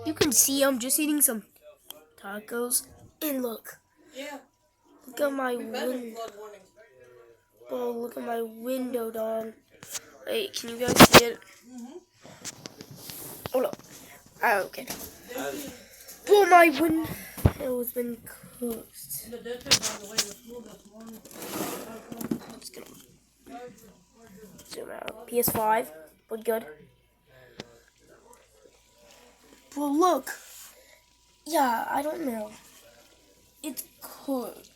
You can see I'm just eating some tacos. And look at my window. Oh, look at my window, Don. Wait, can you guys see it? Oh no. Oh, okay. Oh, my window has been closed. I'm just gonna zoom out. PS5, but good. Well, look. Yeah, I don't know. It's closed.